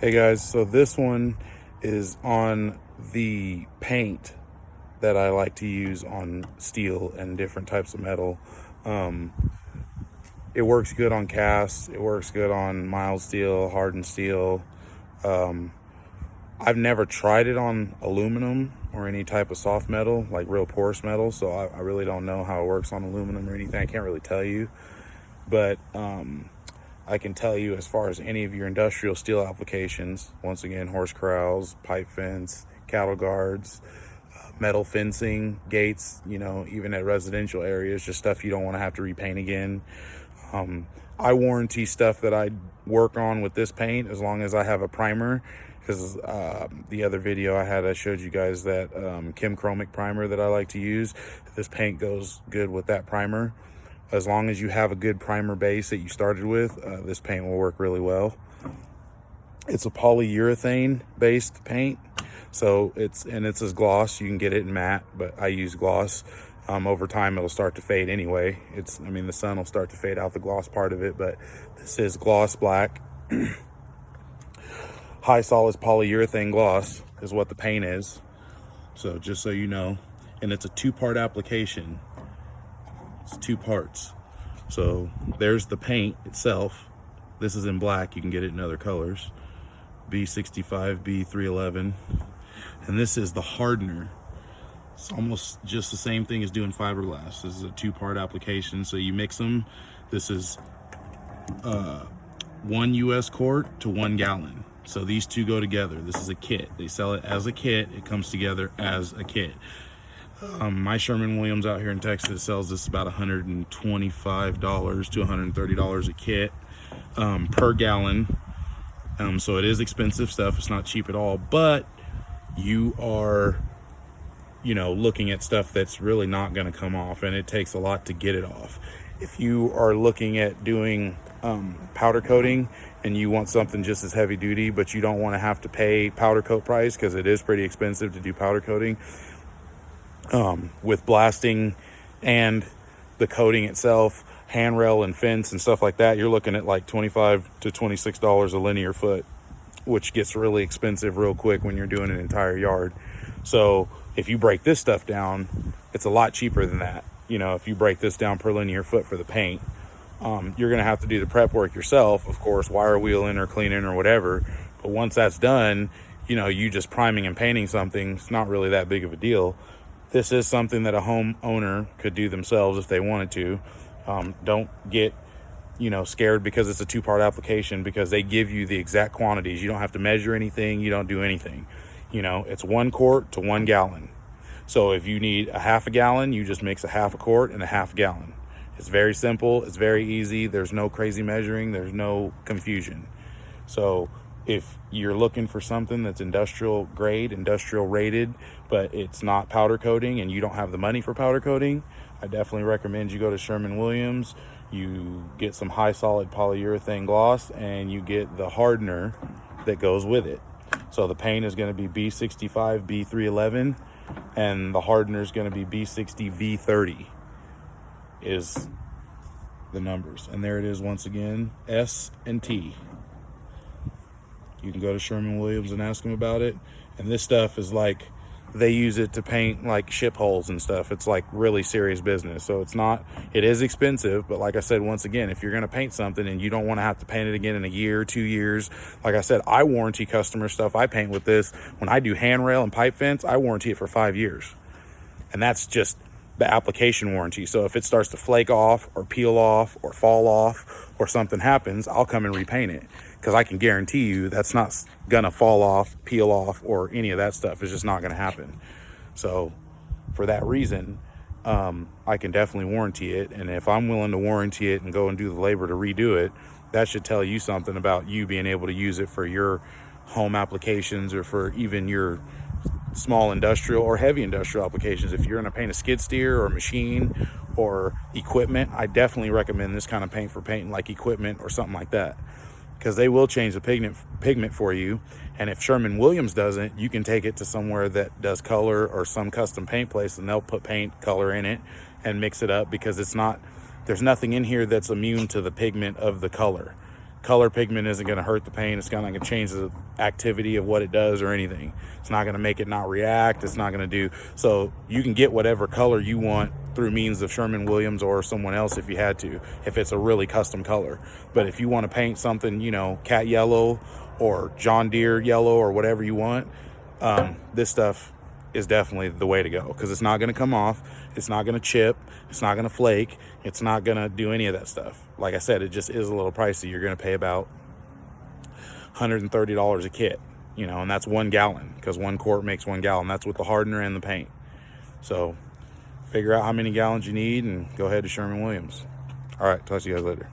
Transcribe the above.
Hey guys, so this one is on the paint that I like to use on steel and different types of metal. Um, it works good on cast, it works good on mild steel, hardened steel. I've never tried it on aluminum or any type of soft metal, like real porous metal, so I really don't know how it works on aluminum or anything. I can't really tell you, but I can tell you as far as any of your industrial steel applications, once again, horse corrals, pipe fence, cattle guards, metal fencing, gates, even at residential areas, just stuff you don't want to have to repaint again. I warranty stuff that I work on with this paint as long as I have a primer, because the other video I showed you guys that Chemchromic primer that I like to use. This paint goes good with that primer. As long as you have a good primer base that you started with, this paint will work really well. It's a polyurethane based paint, so it's a gloss. You can get it in matte, but I use gloss. Over time it'll start to fade anyway. The sun will start to fade out the gloss part of it, but this is gloss black. High solid polyurethane gloss is what the paint is. So just so you know, and it's a two-part application. It's two parts. So there's the paint itself. This is in black. You can get it in other colors. B65, B311. And this is the hardener. It's almost just the same thing as doing fiberglass. This is a two-part application. So you mix them. This is 1 US quart to 1 gallon. So these two go together. This is a kit. They sell it as a kit. It comes together as a kit. My Sherwin-Williams out here in Texas sells this about $125 to $130 a kit per gallon. So it is expensive stuff. It's not cheap at all, but you are, looking at stuff that's really not going to come off, and it takes a lot to get it off. If you are looking at doing powder coating and you want something just as heavy duty, but you don't want to have to pay powder coat price, because it is pretty expensive to do powder coating, with blasting and the coating itself, handrail and fence and stuff like that, you're looking at like $25 to $26 a linear foot, which gets really expensive real quick when you're doing an entire yard. So if you break this stuff down, it's a lot cheaper than that. If you break this down per linear foot for the paint, you're going to have to do the prep work yourself, of course, wire wheeling or cleaning or whatever. But once that's done, you just priming and painting something, it's not really that big of a deal. This is something that a homeowner could do themselves if they wanted to. Don't get, scared because it's a two-part application, because they give you the exact quantities. You don't have to measure anything. You don't do anything. It's 1 quart to 1 gallon. So if you need a half a gallon, you just mix a half a quart and a half gallon. It's very simple. It's very easy. There's no crazy measuring. There's no confusion. So if you're looking for something that's industrial grade, industrial rated, but it's not powder coating and you don't have the money for powder coating, I definitely recommend you go to Sherwin-Williams. You get some high solid polyurethane gloss and you get the hardener that goes with it. So the paint is going to be B65, B311, and the hardener is going to be B60, V30 is the numbers. And there it is once again, S and T. You can go to Sherwin-Williams and ask them about it. And this stuff is like, they use it to paint like ship holes and stuff. It's like really serious business. So it is expensive, but like I said, once again, if you're going to paint something and you don't want to have to paint it again in a year, 2 years, like I said, I warranty customer stuff I paint with this. When I do handrail and pipe fence, I warranty it for 5 years. And that's just the application warranty. So if it starts to flake off or peel off or fall off or something happens, I'll come and repaint it, because I can guarantee you that's not gonna fall off, peel off, or any of that stuff. It's just not gonna happen. So for that reason, I can definitely warranty it. And if I'm willing to warranty it and go and do the labor to redo it, that should tell you something about you being able to use it for your home applications, or for even your small industrial or heavy industrial applications. If you're going to paint a skid steer or a machine or equipment, I definitely recommend this kind of paint for painting like equipment or something like that, because they will change the pigment for you. And if Sherwin-Williams doesn't, you can take it to somewhere that does color or some custom paint place, and they'll put paint color in it and mix it up, because there's nothing in here that's immune to the pigment of the color. color pigment isn't going to hurt the paint. It's not going to change the activity of what it does or anything. It's not going to make it not react. It's not going to do, so you can get whatever color you want through means of Sherwin-Williams or someone else if you had to, if it's a really custom color. But if you want to paint something, you know, cat yellow or John Deere yellow or whatever you want, this stuff is definitely the way to go, because it's not going to come off, it's not going to chip, it's not going to flake, it's not going to do any of that stuff. Like I said, it just is a little pricey. You're going to pay about $130 a kit, you know, and that's 1 gallon, because 1 quart makes 1 gallon. That's with the hardener and the paint. So figure out how many gallons you need and go ahead to Sherwin-Williams. All right, talk to you guys later.